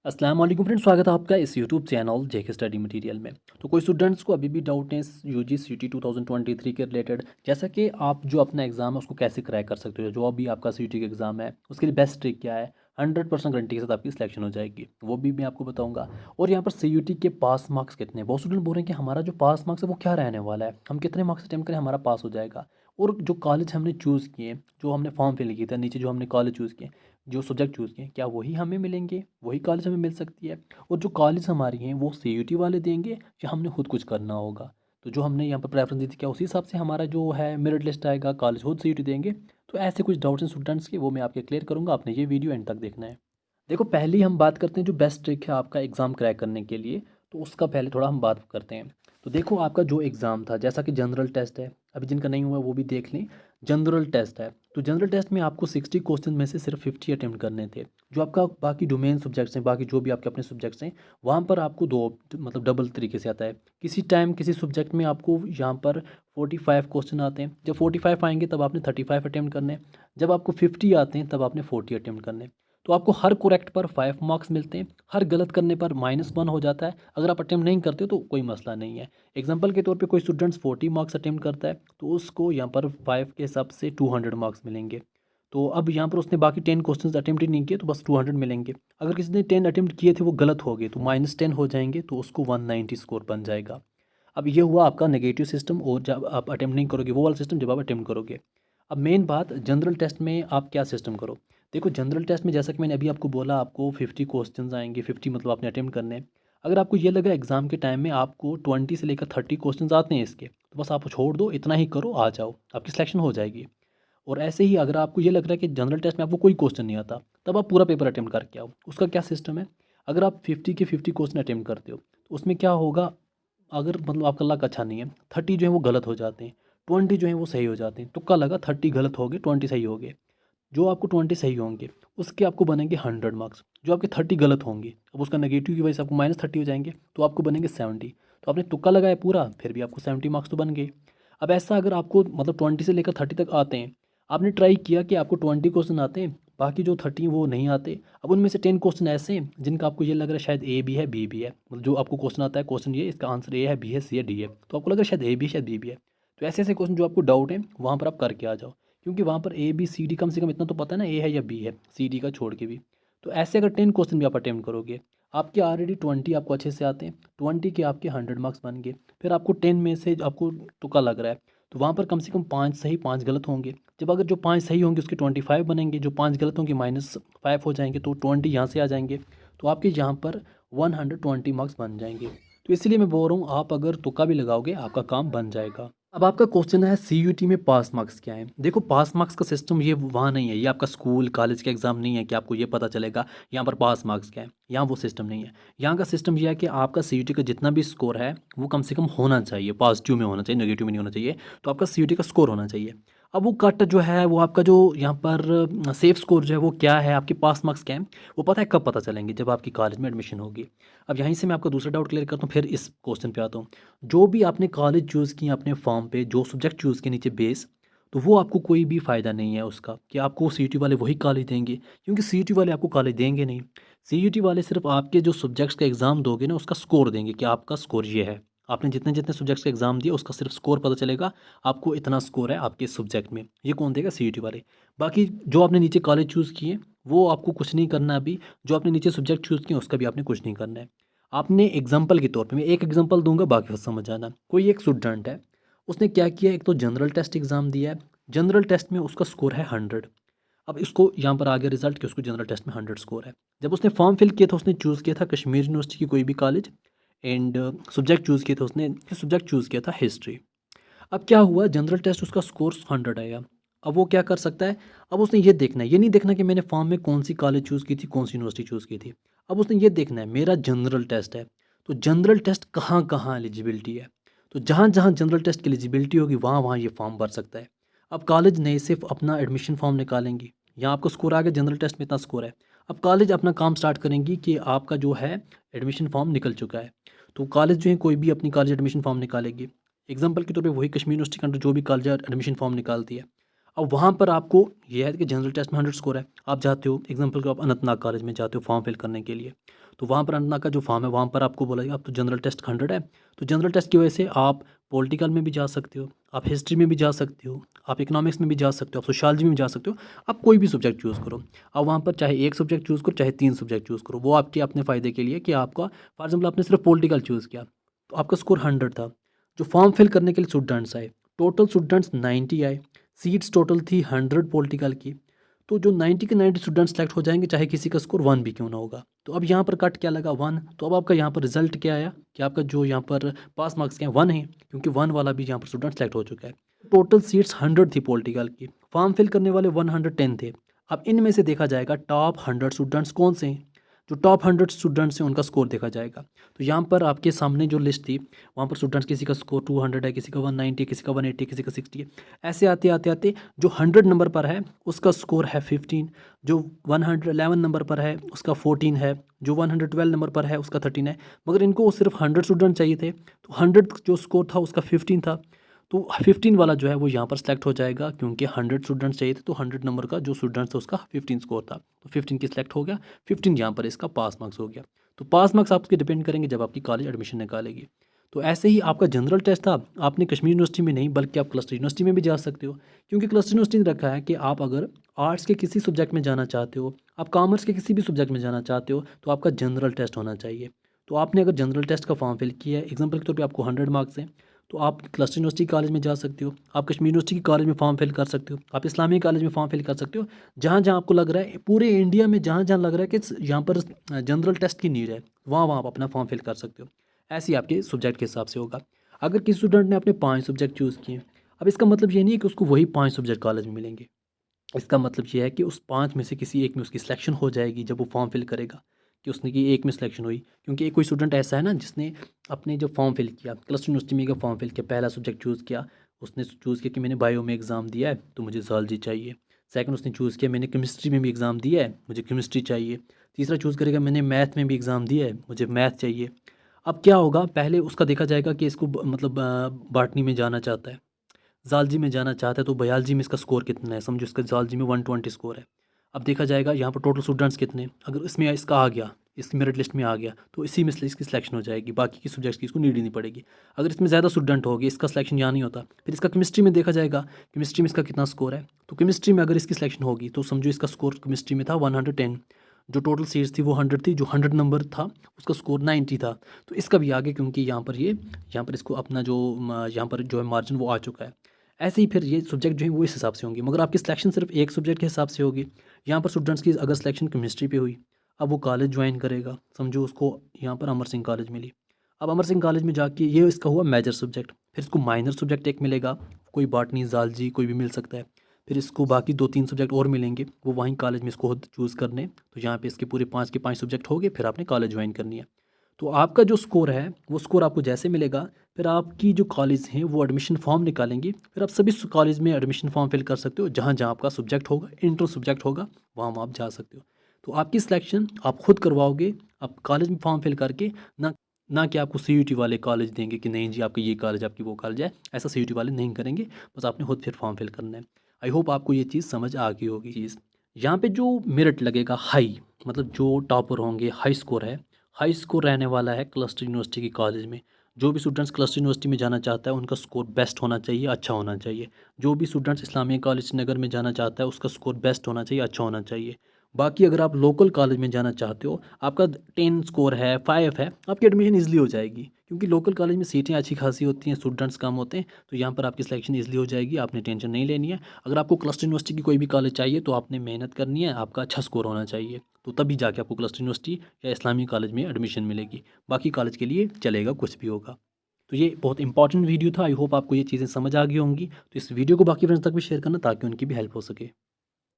अस्सलाम वालेकुम फ्रेंड्स, स्वागत है आपका इस यूट्यूब चैनल जेके स्टडी मटेरियल में। तो कोई स्टूडेंट्स को अभी भी डाउट है यूजी सीटी 2023 के रिलेटेड, जैसा कि आप जो अपना एग्ज़ाम है उसको कैसे क्रैक कर सकते हो, जो अभी आपका सीटी का एग्ज़ाम है उसके लिए बेस्ट ट्रिक क्या है, 100% गारंटी के साथ आपकी सिलेक्शन हो जाएगी, वो भी मैं आपको बताऊंगा। और यहाँ पर सीयूटी के पास मार्क्स कितने हैं, बहुत स्टूडेंट बोल रहे हैं कि हमारा जो पास मार्क्स है वो क्या रहने वाला है, हम कितने मार्क्स अटैम्प्ट करें हमारा पास हो जाएगा। और जो कॉलेज हमने चूज़ किए, जो हमने फॉर्म फिल किया था, नीचे जो हमने कॉलेज चूज़ किए, जो सब्जेक्ट चूज़ किए, क्या वही हमें मिलेंगे, वही कॉलेज हमें मिल सकती है। और जो कॉलेज हमारी हैं वो सीयूटी वाले देंगे या हमने खुद कुछ करना होगा। तो जो हमने यहाँ पर प्रेफरेंस दी थी, क्या उसी हिसाब से हमारा जो है मेरिट लिस्ट आएगा, कॉलेज खुद सीयूटी देंगे। तो ऐसे कुछ डाउट्स हैं स्टूडेंट्स के, वो मैं आपके क्लियर करूँगा, आपने ये वीडियो एंड तक देखना है। देखो, पहले ही हम बात करते हैं जो बेस्ट ट्रिक है आपका एग्ज़ाम क्रैक करने के लिए, तो उसका पहले थोड़ा हम बात करते हैं। तो देखो, आपका जो एग्ज़ाम था, जैसा कि जनरल टेस्ट है, अभी जिनका नहीं हुआ वो भी देख लें। जनरल टेस्ट है, तो जनरल टेस्ट में आपको 60 क्वेश्चन में से सिर्फ 50 अटेम्प्ट करने थे। जो आपका बाकी डोमेन सब्जेक्ट्स हैं, बाकी जो भी आपके अपने सब्जेक्ट्स हैं, वहाँ पर आपको दो मतलब डबल तरीके से आता है। किसी टाइम किसी सब्जेक्ट में आपको यहाँ पर 45 क्वेश्चन आते हैं, जब 45 आएंगे तब आपने 35 अटेम्प्ट करने, जब आपको 50 आते हैं तब आपने 40 अटेम्प्ट करने। तो आपको हर करेक्ट पर 5 मार्क्स मिलते हैं, हर गलत करने पर -1 हो जाता है। अगर आप अटेम्प्ट नहीं करते हो तो कोई मसला नहीं है। एग्जाम्पल के तौर पे कोई स्टूडेंट्स 40 मार्क्स अटेम्प्ट करता है तो उसको यहाँ पर 5 के हिसाब से 200 मार्क्स मिलेंगे। तो अब यहाँ पर उसने बाकी 10 क्वेश्चन अटेम्प्ट ही नहीं किए तो बस 200 मिलेंगे। अगर किसी ने 10 अटेम्प्ट किए थे वो गलत हो गए तो -10 हो जाएंगे, तो उसको 190 स्कोर बन जाएगा। अब ये हुआ आपका नेगेटिव सिस्टम, और जब आप अटेम्प्ट नहीं करोगे वो वाला सिस्टम जब आप अटेम्प्ट करोगे। अब मेन बात, जनरल टेस्ट में आप क्या सिस्टम करो। देखो, जनरल टेस्ट में जैसा कि मैंने अभी आपको बोला, आपको 50 क्वेश्चंस आएंगे, 50 मतलब आपने अटेम्प्ट करने हैं। अगर आपको ये लगा एग्जाम के टाइम में आपको 20 से लेकर 30 क्वेश्चंस आते हैं इसके, तो बस आप छोड़ दो, इतना ही करो, आ जाओ, आपकी सिलेक्शन हो जाएगी। और ऐसे ही अगर आपको ये लग रहा है कि जनरल टेस्ट में आपको कोई क्वेश्चन नहीं आता, तब आप पूरा पेपर अटेम्प्ट करके आओ। उसका क्या सिस्टम है, अगर आप 50 के 50 क्वेश्चन अटेम्प्ट करते हो तो उसमें क्या होगा, अगर मतलब आपका लक अच्छा नहीं है, 30 जो है वो गलत हो जाते हैं, 20 जो है वो सही हो जाते हैं। तुक्का लगा, 30 गलत हो गए, 20 सही हो गए। जो आपको 20 सही होंगे उसके आपको बनेंगे 100 मार्क्स। जो आपके 30 गलत होंगे, अब उसका नेगेटिव की वजह से आपको -30 हो जाएंगे, तो आपको बनेंगे 70। तो आपने तुक्का लगाया पूरा, फिर भी आपको 70 मार्क्स तो बन गए। अब ऐसा अगर आपको मतलब 20 से लेकर 30 तक आते हैं, आपने ट्राई किया कि आपको 20 क्वेश्चन आते हैं, बाकी जो 30 वो नहीं आते, अब उनमें से 10 क्वेश्चन ऐसे हैं जिनका आपको ये लग रहा है शायद ए भी है बी भी है, मतलब जो आपको क्वेश्चन आता है, क्वेश्चन ये इसका आंसर ए है बी है सी है डी है, तो आपको लग रहा है शायद ए भी है शायद बी भी है। तो ऐसे ऐसे क्वेश्चन जो आपको डाउट है वहाँ पर आप करके आ जाओ, क्योंकि वहाँ पर ए बी सी डी कम से कम इतना तो पता है ना, ए है या बी है, सी डी का छोड़ के भी। तो ऐसे अगर 10 क्वेश्चन भी आप अटेम्प्ट करोगे, आपके ऑलरेडी 20 आपको अच्छे से आते हैं, 20 के आपके 100 मार्क्स बन गए। फिर आपको 10 में से आपको तुक्का लग रहा है, तो वहाँ पर कम से कम 5 सही 5 गलत होंगे। जब अगर जो 5 सही होंगे उसके 25 बनेंगे, जो 5 गलत होंगे -5 हो जाएंगे, तो 20 यहाँ से आ जाएंगे, तो आपके यहाँ पर 120 मार्क्स बन जाएंगे। तो इसलिए मैं बोल रहा हूँ, आप अगर तुक्का भी लगाओगे आपका काम बन जाएगा। अब आपका क्वेश्चन है सीयूटी में पास मार्क्स क्या है। देखो, पास मार्क्स का सिस्टम ये वहाँ नहीं है, ये आपका स्कूल कॉलेज का एग्जाम नहीं है कि आपको ये पता चलेगा यहाँ पर पास मार्क्स क्या है, यहाँ वो सिस्टम नहीं है। यहाँ का सिस्टम ये है कि आपका सीयूटी का जितना भी स्कोर है वो कम से कम होना चाहिए, पॉजिटिव में होना चाहिए, नेगेटिव में नहीं होना चाहिए। तो आपका सीयूटी का स्कोर होना चाहिए। अब वो कट जो है वो आपका जो यहाँ पर सेफ स्कोर जो है वो क्या है, आपके पास मार्क्स क्या है, वो पता है कब पता चलेंगे, जब आपकी कॉलेज में एडमिशन होगी। अब यहीं से मैं आपका दूसरा डाउट क्लियर करता हूँ, फिर इस क्वेश्चन पे आता हूँ। जो भी आपने कॉलेज चूज़ किया अपने फॉर्म पे, जो सब्जेक्ट चूज़ के नीचे बेस, तो वो आपको कोई भी फ़ायदा नहीं है उसका कि आपको सीयूटी वाले वही कॉलेज देंगे, क्योंकि सीयूटी वाले आपको कॉलेज देंगे नहीं। सीयूटी वाले सिर्फ आपके जो सब्जेक्ट्स का एग्ज़ाम दोगे ना उसका स्कोर देंगे कि आपका स्कोर ये है, आपने जितने जितने सब्जेक्ट्स का एग्ज़ाम दिया उसका सिर्फ स्कोर पता चलेगा, आपको इतना स्कोर है आपके सब्जेक्ट में, ये कौन देगा, सीयूटी वाले। बाकी जो आपने नीचे कॉलेज चूज़ किए वो आपको कुछ नहीं करना अभी, जो आपने नीचे सब्जेक्ट चूज़ किए उसका भी आपने कुछ नहीं करना है। आपने एग्जाम्पल के तौर पे, मैं एक एग्जाम्पल दूंगा बाकी बात समझ आना। कोई एक स्टूडेंट है, उसने क्या किया, एक तो जनरल टेस्ट एग्ज़ाम दिया है, जनरल टेस्ट में उसका स्कोर है 100। अब इसको यहाँ पर आ गया रिजल्ट कि उसको जनरल टेस्ट में 100 स्कोर है। जब उसने फॉर्म फिल किया था उसने चूज़ किया था कश्मीर यूनिवर्सिटी की कोई भी कॉलेज, एंड सब्जेक्ट चूज़ किया था उसने, सब्जेक्ट चूज़ किया था हिस्ट्री। अब क्या हुआ, जनरल टेस्ट उसका स्कोर 100 आया। अब वो क्या कर सकता है, अब उसने ये देखना है, ये नहीं देखना कि मैंने फॉर्म में कौन सी कॉलेज चूज़ की थी, कौन सी यूनिवर्सिटी चूज़ की थी। अब उसने ये देखना है मेरा जनरल टेस्ट है, तो जनरल टेस्ट कहाँ कहाँ एलिजिबिलिटी है, तो जहाँ जहाँ जनरल टेस्ट की एलिजिबिलिटी होगी वहाँ वहाँ ये फॉर्म भर सकता है। अब कॉलेज नए से अपना एडमिशन फॉर्म निकालेंगी, यहाँ आपका स्कोर आ गया, जनरल टेस्ट में इतना स्कोर है। अब कॉलेज अपना काम स्टार्ट करेंगी कि आपका जो है एडमिशन फॉर्म निकल चुका है, तो कॉलेज जो है कोई भी अपनी कॉलेज एडमिशन फॉर्म निकालेगी। एग्जाम्पल के तौर पे वही कश्मीर यूनिवर्सिटी के अंडर जो भी कॉलेज एडमिशन फॉर्म निकालती है। अब वहाँ पर आपको ये है कि जनरल टेस्ट में 100 स्कोर है, आप जाते हो एग्जाम्पल को आप अनंतनाग कॉलेज में जाते हो फॉर्म फिल करने के लिए, तो वहाँ पर अनंतनाग का जो फॉर्म है वहाँ पर आपको बोला जाएगा आप तो जनरल टेस्ट 100 है, तो जनरल टेस्ट की वजह से आप पॉलिटिकल में भी जा सकते हो, आप हिस्ट्री में भी जा सकते हो, आप इकोनॉमिक्स में भी जा सकते हो, आप सोशियोलॉजी में भी जा सकते हो, आप कोई भी सब्जेक्ट चूज़ करो। आप वहाँ पर चाहे एक सब्जेक्ट चूज़ करो चाहे 3 सब्जेक्ट चूज़ करो, वो आपके अपने फ़ायदे के लिए कि आपका फॉर एग्जाम्पल आपने सिर्फ पॉलिटिकल चूज़ किया तो आपका स्कोर 100 था। जो फॉर्म फिल करने के लिए स्टूडेंट्स आए, टोटल स्टूडेंट्स 90 आए, सीट्स टोटल थी 100 पॉलिटिकल की, तो जो 90 के 90 स्टूडेंट सेलेक्ट हो जाएंगे चाहे किसी का स्कोर 1 भी क्यों ना होगा। तो अब यहाँ पर कट क्या लगा 1, तो अब आपका यहाँ पर रिजल्ट क्या आया कि आपका जो यहाँ पर पास मार्क्स क्या है 1 है, क्योंकि 1 वाला भी यहाँ पर स्टूडेंट सेलेक्ट हो चुका है। टोटल सीट्स 100 थी पॉलिटिकल की, फॉर्म फिल करने वाले 110 थे। अब इनमें से देखा जाएगा टॉप 100 स्टूडेंट्स कौन से हैं, जो टॉप 100 स्टूडेंट्स हैं उनका स्कोर देखा जाएगा। तो यहाँ पर आपके सामने जो लिस्ट थी वहाँ पर स्टूडेंट्स किसी का स्कोर 200 है, किसी का 190 है, किसी का 180 है, किसी का 60 है, ऐसे आते आते आते जो 100 नंबर पर है उसका स्कोर है 15, जो 111 नंबर पर है उसका 14 है, जो 112 नंबर पर है उसका 13 है। मगर इनको सिर्फ 100 स्टूडेंट चाहिए थे, तो 100 जो स्कोर था उसका 15 था, तो 15 वाला जो है वो यहाँ पर सेलेक्ट हो जाएगा, क्योंकि 100 स्टूडेंट्स चाहिए थे तो 100 नंबर का जो स्टूडेंट्स था उसका 15 स्कोर था, तो 15 की सिलेक्ट हो गया, 15 यहाँ पर इसका पास मार्क्स हो गया। तो पास मार्क्स आपके डिपेंड करेंगे जब आपकी कॉलेज एडमिशन निकालेगी। तो ऐसे ही आपका जनरल टेस्ट था, आपने कश्मीर यूनिवर्सिटी में नहीं बल्कि आप क्लस्टर यूनिवर्सिटी में भी जा सकते हो, क्योंकि क्लस्टर यूनिवर्सिटी ने रखा है कि आप अगर आर्ट्स के किसी सब्जेक्ट में जाना चाहते हो, आप कॉमर्स के किसी भी सब्जेक्ट में जाना चाहते हो, तो आपका जनरल टेस्ट होना चाहिए। तो आपने अगर जनरल टेस्ट का फॉर्म फिल किया है, एग्जाम्पल के तौर पे आपको 100 मार्क्स हैं, तो आप क्लस्टर यूनिवर्सिटी कॉलेज में जा सकते हो, आप कश्मीर यूनिवर्सिटी की कॉलेज में फॉर्म फिल कर सकते हो, आप इस्लामी कॉलेज में फॉर्म फिल कर सकते हो, जहाँ जहाँ आपको लग रहा है पूरे इंडिया में जहाँ जहाँ लग रहा है कि यहाँ पर जनरल टेस्ट की नीड है, वहाँ वहाँ आप अपना फॉर्म फिल कर सकते हो। ऐसे ही आपके सब्जेक्ट के हिसाब से होगा। अगर किसी स्टूडेंट ने अपने 5 सब्जेक्ट चूज़ किए, अब इसका मतलब ये नहीं है कि उसको वही 5 सब्जेक्ट कॉलेज में मिलेंगे, इसका मतलब ये है कि उस 5 में से किसी एक में उसकी सिलेक्शन हो जाएगी जब वो फॉर्म फिल करेगा, कि उसने की एक में सिलेक्शन हुई। क्योंकि एक कोई स्टूडेंट ऐसा है ना जिसने अपने जो फॉर्म फिल किया क्लस्टर यूनिवर्सिटी में का फॉर्म फिल किया, पहला सब्जेक्ट चूज़ किया, उसने चूज़ किया कि मैंने बायो में एग्ज़ाम दिया है तो मुझे ज़ूलॉजी चाहिए। सेकंड उसने चूज़ किया मैंने केमिस्ट्री में भी एग्ज़ाम दिया है मुझे केमिस्ट्री चाहिए। तीसरा चूज़ करेगा मैंने मैथ में भी एग्ज़ाम दिया है मुझे मैथ चाहिए। अब क्या होगा, पहले उसका देखा जाएगा कि इसको मतलब बॉटनी में जाना चाहता है, ज़ूलॉजी में जाना चाहता है, तो बायोलॉजी में इसका स्कोर कितना है, समझो इसका ज़ूलॉजी में 120 स्कोर है। अब देखा जाएगा यहाँ पर टोटल स्टूडेंट्स कितने, अगर इसमें इसका आ गया, इसकी मेरिट लिस्ट में आ गया, तो इसी में इसकी सिलेक्शन हो जाएगी, बाकी की सब्जेक्ट्स की इसको नीड ही नहीं पड़ेगी। अगर इसमें ज़्यादा स्टूडेंट होगी इसका सिलेक्शन यहाँ नहीं होता, फिर इसका केमिस्ट्री में देखा जाएगा, केमिस्ट्री में इसका कितना स्कोर है, तो केमिस्ट्री में अगर इसकी सिलेक्शन होगी तो समझो इसका स्कोर केमिस्ट्री में था 110, जो टोटल सीट्स थी वो 100 थी, जो 100 नंबर था उसका स्कोर 90 था, तो इसका भी आगे, क्योंकि यहाँ पर इसको अपना जो यहाँ पर जो है मार्जिन वो आ चुका है। ऐसे ही फिर ये सब्जेक्ट जो है वो इस हिसाब से होंगे, मगर आपकी सिलेक्शन सिर्फ एक सब्जेक्ट के हिसाब से होगी। यहाँ पर स्टूडेंट्स की अगर सिलेक्शन केमिस्ट्री पे हुई, अब वो कॉलेज ज्वाइन करेगा, समझो उसको यहाँ पर अमर सिंह कॉलेज मिली, अब अमर सिंह कॉलेज में जाके ये इसका हुआ मेजर सब्जेक्ट, फिर इसको माइनर सब्जेक्ट एक मिलेगा, कोई बॉटनी ज़ूलॉजी कोई भी मिल सकता है, फिर इसको बाकी 2-3 सब्जेक्ट और मिलेंगे, वो वहीं कॉलेज में इसको खुद चूज़ करने, तो यहाँ पे इसके पूरे 5 के 5 सब्जेक्ट हो गए, फिर आपने कॉलेज ज्वाइन करनी है। तो आपका जो स्कोर है वो स्कोर आपको जैसे मिलेगा, फिर आपकी जो कॉलेज हैं वो एडमिशन फॉर्म निकालेंगे, फिर आप सभी कॉलेज में एडमिशन फॉर्म फिल कर सकते हो, जहाँ जहाँ आपका सब्जेक्ट होगा, इंटर सब्जेक्ट होगा, वहाँ वहाँ आप जा सकते हो। तो आपकी सिलेक्शन आप खुद करवाओगे, आप कॉलेज में फॉर्म फिल करके, ना ना कि आपको सीयूटी वाले कॉलेज देंगे कि नहीं जी आपका ये कॉलेज आपकी वो कॉलेज है, ऐसा सीयूटी वाले नहीं करेंगे, बस आपने खुद फिर फॉर्म फिल करना है। आई होप आपको ये चीज़ समझ आ गई होगी। चीज़ यहाँ पे जो मेरिट लगेगा हाई, मतलब जो टॉपर होंगे, हाई स्कोर है, हाई स्कोर रहने वाला है क्लस्टर यूनिवर्सिटी की कॉलेज में। जो भी स्टूडेंट्स क्लस्टर यूनिवर्सिटी में जाना चाहता है उनका स्कोर बेस्ट होना चाहिए, अच्छा होना चाहिए। जो भी स्टूडेंट्स इस्लामिया कॉलेज नगर में जाना चाहता है उसका स्कोर बेस्ट होना चाहिए, अच्छा होना चाहिए। बाकी अगर आप लोकल कॉलेज में जाना चाहते हो, आपका 10 स्कोर है, 5 है, आपकी एडमिशन ईजिली हो जाएगी, क्योंकि लोकल कॉलेज में सीटें अच्छी खासी होती हैं, स्टूडेंट्स कम होते हैं, तो यहाँ पर आपकी सिलेक्शन ईजिली हो जाएगी, आपने टेंशन नहीं लेनी है। अगर आपको क्लस्टर यूनिवर्सिटी की कोई भी कॉलेज चाहिए तो आपने मेहनत करनी है, आपका अच्छा स्कोर होना चाहिए, तो तभी जाके आपको क्लस्टर यूनिवर्सिटी या इस्लामी कॉलेज में एडमिशन मिलेगी। बाकी कॉलेज के लिए चलेगा, कुछ भी होगा। तो ये बहुत इंपॉर्टेंट वीडियो था, आई होप आपको ये चीज़ें समझ आ गई होंगी। तो इस वीडियो को बाकी फ्रेंड्स तक भी शेयर करना ताकि उनकी भी हेल्प हो सके।